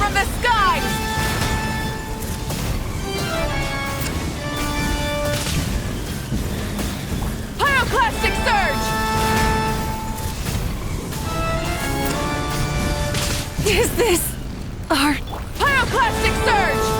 from the skies! Pyroclastic surge! Is this art? Pyroclastic surge!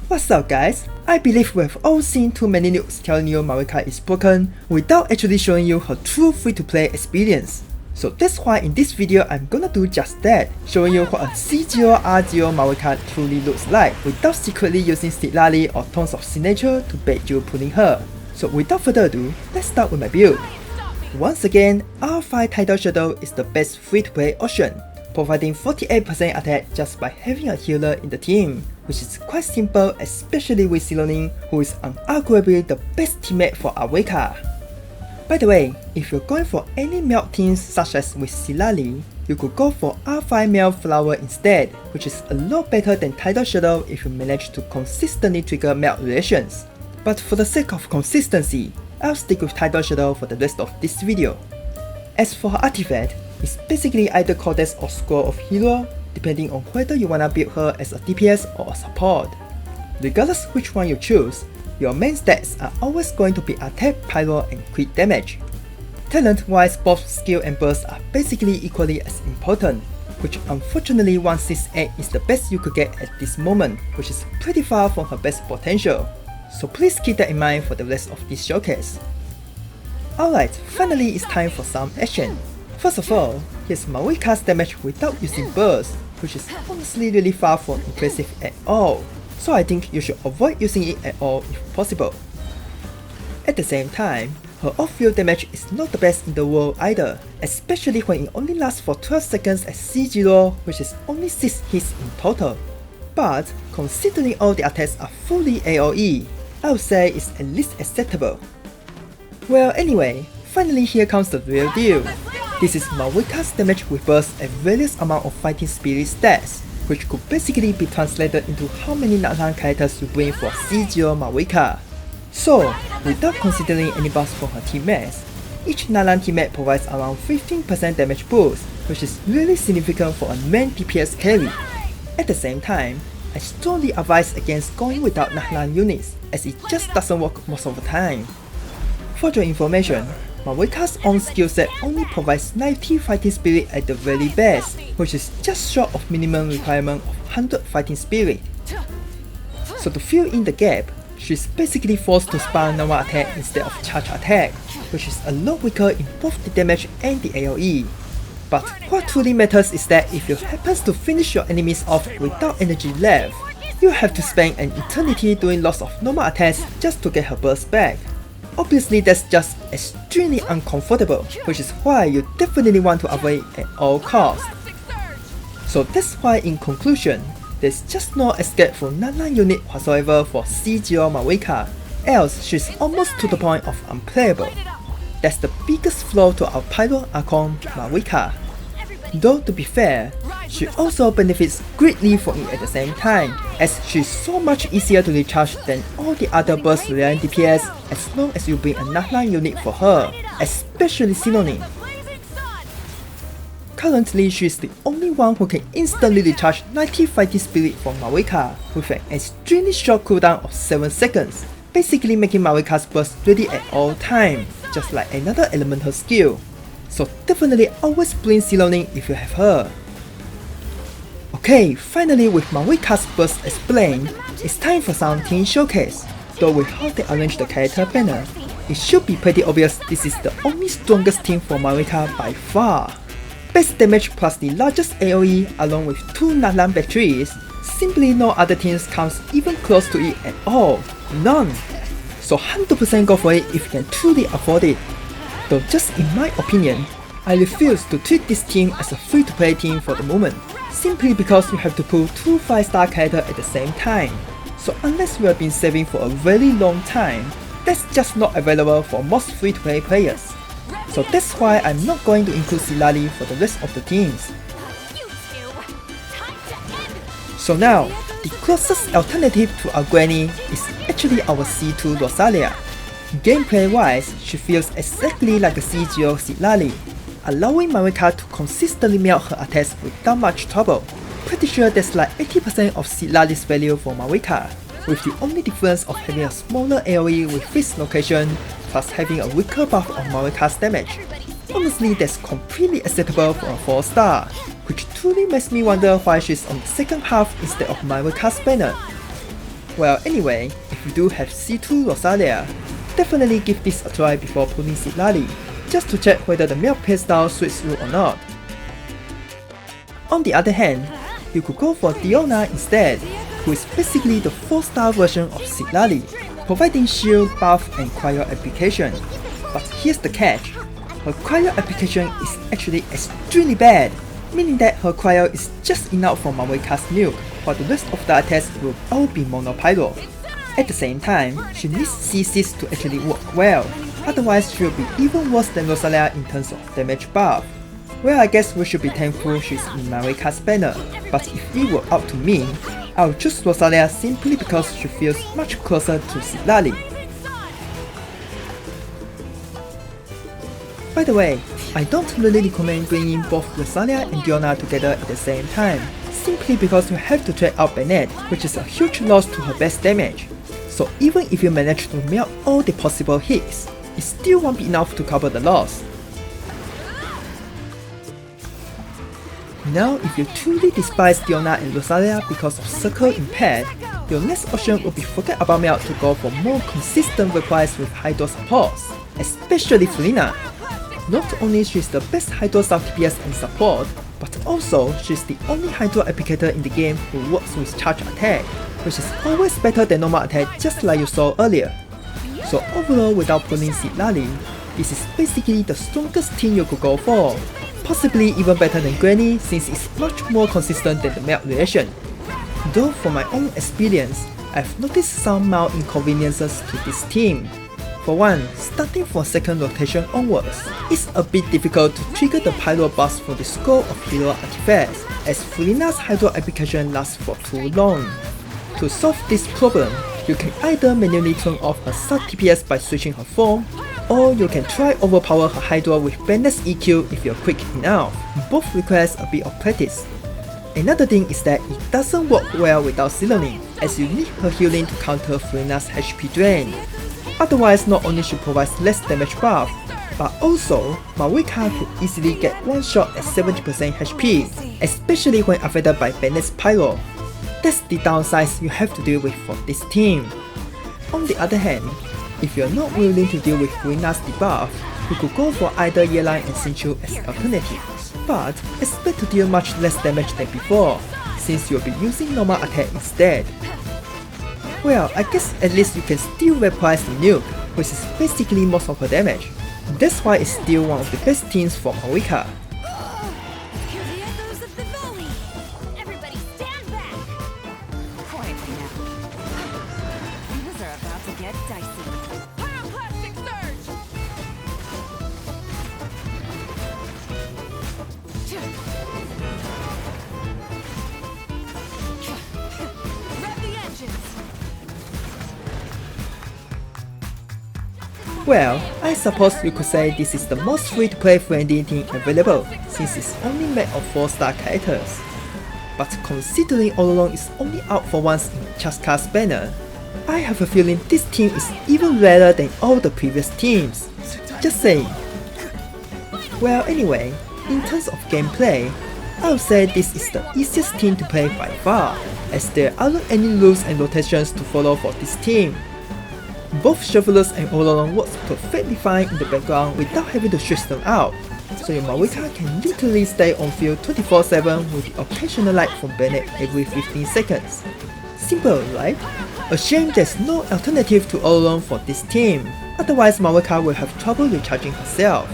What's up guys? I believe we have all seen too many nukes telling you Mavuika is broken without actually showing you her true free-to-play experience. So that's why in this video I'm gonna do just that, showing you what a C0R0 Mavuika truly looks like without secretly using Citlali or tons of signature to bait you pulling her. So without further ado, let's start with my build. Once again, R5 Tidal Shadow is the best free-to-play option, providing 48% attack just by having a healer in the team, which is quite simple, especially with Clorinde, who is unarguably the best teammate for Mavuika. By the way, if you're going for any melt teams such as with Citlali, you could go for R5 Melt Flower instead, which is a lot better than Tidal Shadow if you manage to consistently trigger melt reactions. But for the sake of consistency, I'll stick with Tidal Shadow for the rest of this video. As for her artifact, it's basically either Goddess or Scroll of Hero, depending on whether you wanna build her as a DPS or a support. Regardless which one you choose, your main stats are always going to be attack, pyro, and crit damage. Talent-wise, both skill and burst are basically equally as important, which unfortunately 168 is the best you could get at this moment, which is pretty far from her best potential. So please keep that in mind for the rest of this showcase. Alright, finally it's time for some action. First of all, here's Mavuika's damage without using burst, which is honestly really far from impressive at all, so I think you should avoid using it at all if possible. At the same time, her off-field damage is not the best in the world either, especially when it only lasts for 12 seconds at C0, which is only 6 hits in total. But considering all the attacks are fully AoE, I would say it's at least acceptable. Well anyway, finally here comes the real deal. This is Mavuika's damage with burst and various amount of fighting spirit stats, which could basically be translated into how many Natlan characters you bring for C0 Mavuika. So, without considering any buffs from her teammates, each Natlan teammate provides around 15% damage boost, which is really significant for a main DPS carry. At the same time, I strongly advise against going without Natlan units, as it just doesn't work most of the time. For your information, Mavuika's own skill set only provides 90 fighting spirit at the very best, which is just short of minimum requirement of 100 fighting spirit. So to fill in the gap, she's basically forced to spam normal attack instead of charge attack, which is a lot weaker in both the damage and the AoE. But what truly matters is that if you happen to finish your enemies off without energy left, you have to spend an eternity doing lots of normal attacks just to get her burst back. Obviously that's just extremely uncomfortable, which is why you definitely want to avoid at all costs. So that's why in conclusion, there's just no escape from Natlan unit whatsoever for C0 Mavuika, else she's almost to the point of unplayable. That's the biggest flaw to our Pyro Archon Mavuika. Though to be fair, she also benefits greatly from it at the same time, as she's so much easier to recharge than all the other burst reliant DPS as long as you bring a Natlan unit for her, especially Clorinde. Currently, she is the only one who can instantly recharge 90 fighting spirit from Mavuika with an extremely short cooldown of 7 seconds, basically making Mavuika's burst ready at all times, just like another elemental skill. So definitely always bring Clorinde if you have her. Okay, finally with Mavuika's burst explained, it's time for some team showcase. Though with how they arrange the character banner, it should be pretty obvious this is the only strongest team for Mavuika by far. Best damage plus the largest AoE along with 2 Natlan batteries, simply no other teams comes even close to it at all, none. So 100% go for it if you can truly afford it. Though just in my opinion, I refuse to treat this team as a free-to-play team for the moment, simply because you have to pull 2 5-star characters at the same time. So unless you have been saving for a very long time, that's just not available for most free-to-play players. So that's why I'm not going to include Citlali for the rest of the teams. So now, The closest alternative to our Granny is actually our C2 Rosalia. Gameplay wise, she feels exactly like a C0 Citlali, allowing Mavuika to consistently melt her attacks without much trouble. Pretty sure that's like 80% of Citlali's value for Mavuika, with the only difference of having a smaller AoE with fixed location, plus having a weaker buff on Mavuika's damage. Honestly, that's completely acceptable for a 4-star, which truly makes me wonder why she's on the second half instead of Mavuika's banner. Well anyway, if you do have C2 Rosalia, definitely give this a try before pulling Citlali, just to check whether the melt playstyle suits you or not. On the other hand, you could go for Diona instead, who is basically the 4-star version of Citlali, providing shield, buff and cryo application. But here's the catch. Her cryo application is actually extremely bad, meaning that her cryo is just enough for Mavuika's nuke, while the rest of the attacks will all be mono pyro. At the same time, she needs CCs to actually work well, otherwise she will be even worse than Rosalia in terms of damage buff. Well, I guess we should be thankful she's in Mavuika's banner, but if it were up to me, I would choose Rosalia simply because she feels much closer to Citlali. By the way, I don't really recommend bringing both Rosalia and Diona together at the same time, simply because you have to trade out Bennett, which is a huge loss to her base damage. So even if you manage to melt all the possible hits, it still won't be enough to cover the loss. Now, if you truly despise Diona and Rosalia because of circle impaired, your next option will be forget about melt to go for more consistent Vaporize with Hydro supports, especially Felina. Not only she's the best Hydro sub DPS and support, but also she's the only Hydro applicator in the game who works with charge attack, which is always better than normal attack just like you saw earlier. So overall, without pulling Citlali, this is basically the strongest team you could go for, possibly even better than Granny since it's much more consistent than the melt reaction. Though from my own experience, I've noticed some mild inconveniences to this team. For one, starting from second rotation onwards, it's a bit difficult to trigger the Pyro burst for the scope of hero artifacts, as Felina's Hydro application lasts for too long. To solve this problem, you can either manually turn off her sub DPS by switching her form, or you can try overpower her Hydro with Bennett's EQ if you're quick enough. Both requires a bit of practice. Another thing is that it doesn't work well without Sealing, as you need her healing to counter Felina's HP drain. Otherwise, not only she provides less damage buff, but also Mavuika could easily get one shot at 70% HP, especially when affected by Bennett's Pyro. That's the downsides you have to deal with for this team. On the other hand, if you're not willing to deal with Felina's debuff, you could go for either Yeline and Sinchu as alternatives, but expect to deal much less damage than before, since you'll be using normal attack instead. Well, I guess at least you can still Vaporize the Nuke, which is basically most of her damage. That's why it's still one of the best teams for Mavuika. Well, I suppose you could say this is the most free-to-play friendly team available, since it's only made of 4-star characters. But considering all along is only out for once in Chasca's banner, I have a feeling this team is even rarer than all the previous teams. Just saying. Well anyway, in terms of gameplay, I would say this is the easiest team to play by far, as there aren't any rules and rotations to follow for this team. Both Shovelers and Ololong works perfectly fine in the background without having to switch them out, so your Mavuika can literally stay on field 24/7 with the occasional light from Bennett every 15 seconds. Simple, right? A shame there's no alternative to Ololong for this team, otherwise Mavuika will have trouble recharging herself.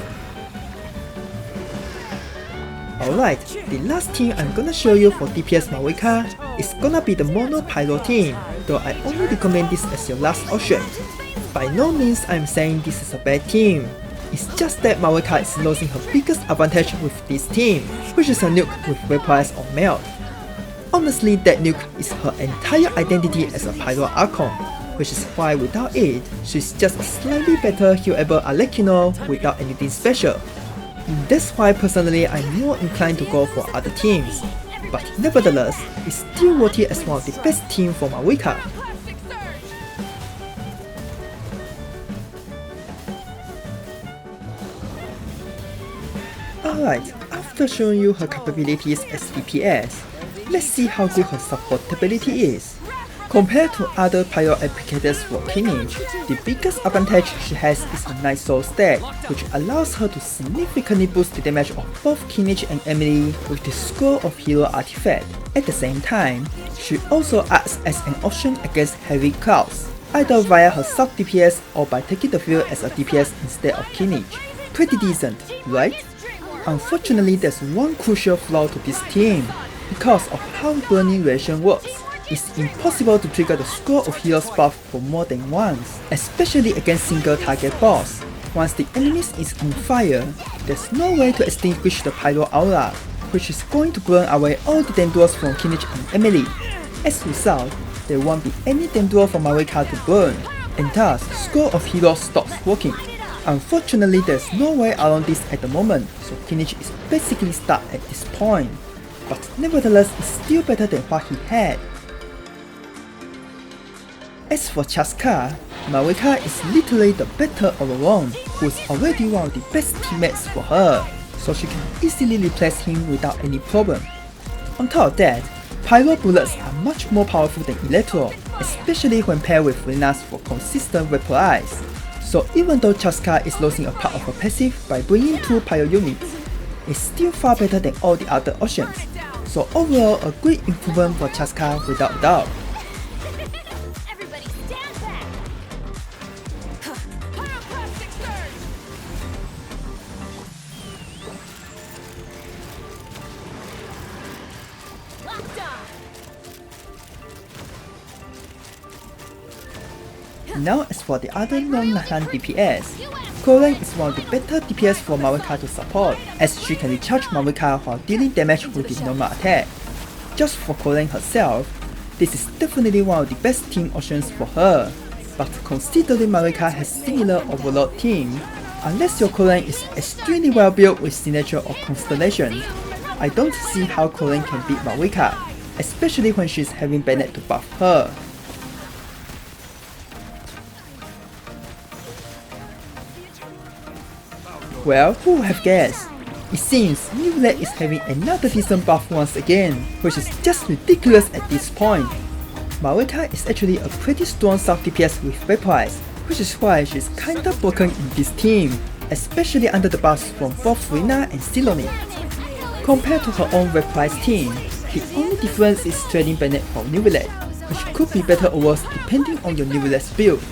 Alright, the last team I'm gonna show you for DPS Mavuika is gonna be the Mono Pyro team, though I only recommend this as your last option. By no means I'm saying this is a bad team, it's just that Mavuika is losing her biggest advantage with this team, which is a nuke with Vaporize or Melt. honestly that Nuke is her entire identity as a Pyro Archon, which is why without it, she's just a slightly better healable Arlecchino without anything special. That's why personally I'm more inclined to go for other teams, but nevertheless, it's still worthy as one of the best teams for Mavuika. Alright, after showing you her capabilities as DPS, let's see how good her supportability is. Compared to other Pyro applicators for Kinich, the biggest advantage she has is a nice soul stack, which allows her to significantly boost the damage of both Kinich and Emily with the Scroll of Hero artifact. At the same time, she also acts as an option against heavy clouds, either via her sub DPS or by taking the field as a DPS instead of Kinich. Pretty decent, right? Unfortunately, there's one crucial flaw to this team. Because of how burning reaction works, it's impossible to trigger the Scroll of Heroes buff for more than once, especially against single target boss. Once the enemy is on fire, there's no way to extinguish the Pyro aura, which is going to burn away all the Dendros from Kinich and Emily. As a result, there won't be any Dendro for Mavuika to burn, and thus Scroll of Heroes stops working. Unfortunately, there's no way around this at the moment, so Kinich is basically stuck at this point. But nevertheless, it's still better than what he had. As for Chasca, Mavuika is literally the better all-around, who is already one of the best teammates for her, so she can easily replace him without any problem. On top of that, Pyro bullets are much more powerful than Electro, especially when paired with Renas for consistent Vaporize. So even though Chasca is losing a part of her passive by bringing 2 Pyro units, it's still far better than all the other options. So overall, a great improvement for Chasca without doubt. Now as for the other non-Nahlan DPS, Clorinde is one of the better DPS for Mavuika to support, as she can recharge Mavuika while dealing damage with the normal attack. Just for Clorinde herself, this is definitely one of the best team options for her, but considering Mavuika has similar overload team, unless your Clorinde is extremely well built with Signature or Constellation, I don't see how Clorinde can beat Mavuika, especially when she's having Bennett to buff her. Well, who would have guessed? It seems Neuvillette is having another decent buff once again, which is just ridiculous at this point. Mavuika is actually a pretty strong sub DPS with Vaporize, which is why she's kinda broken in this team, especially under the buffs from both Rina and Silone. Compared to her own Vaporize team, the only difference is trading Bennett for Neuvillette, which could be better or worse depending on your Neuvillette's build.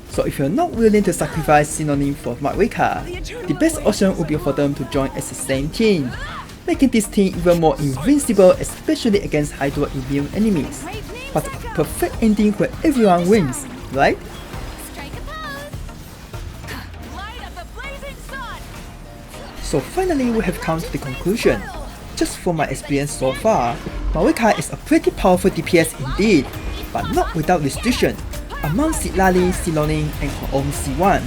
So if you're not willing to sacrifice Synonym for Mavuika, the best option would be for them to join as the same team, making this team even more invincible, especially against Hydro immune enemies. What a perfect ending where everyone wins, right? So finally we have come to the conclusion. Just from my experience so far, Mavuika is a pretty powerful DPS indeed, but not without restriction. Among Citlali, Silone, and her own C1,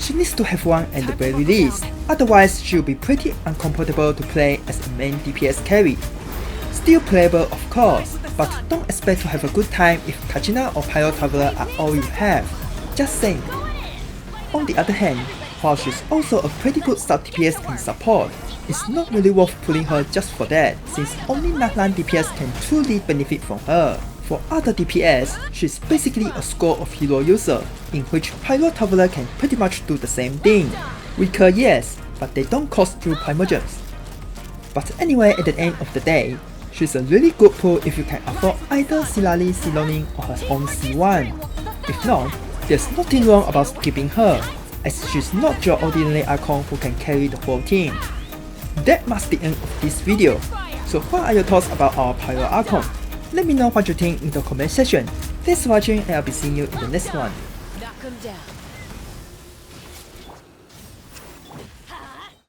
she needs to have one at the very least, otherwise she'll be pretty uncomfortable to play as a main DPS carry. Still playable of course, but don't expect to have a good time if Kachina or Pyro Traveler are all you have, just saying. On the other hand, while she's also a pretty good sub DPS and support, it's not really worth pulling her just for that, since only Nahlan DPS can truly benefit from her. For other DPS, she's basically a Scroll of Hero user, in which Pyro Traveler can pretty much do the same thing. Weaker yes, but they don't cost you Primogems. But anyway, at the end of the day, she's a really good pull if you can afford either Citlali, Silone, or her own C1. If not, there's nothing wrong about skipping her, as she's not your ordinary Archon who can carry the whole team. That marks the end of this video. So what are your thoughts about our Pyro Archon? Let me know what you think in the comment section. Thanks for watching and I'll be seeing you in the next one. Knock 'em down.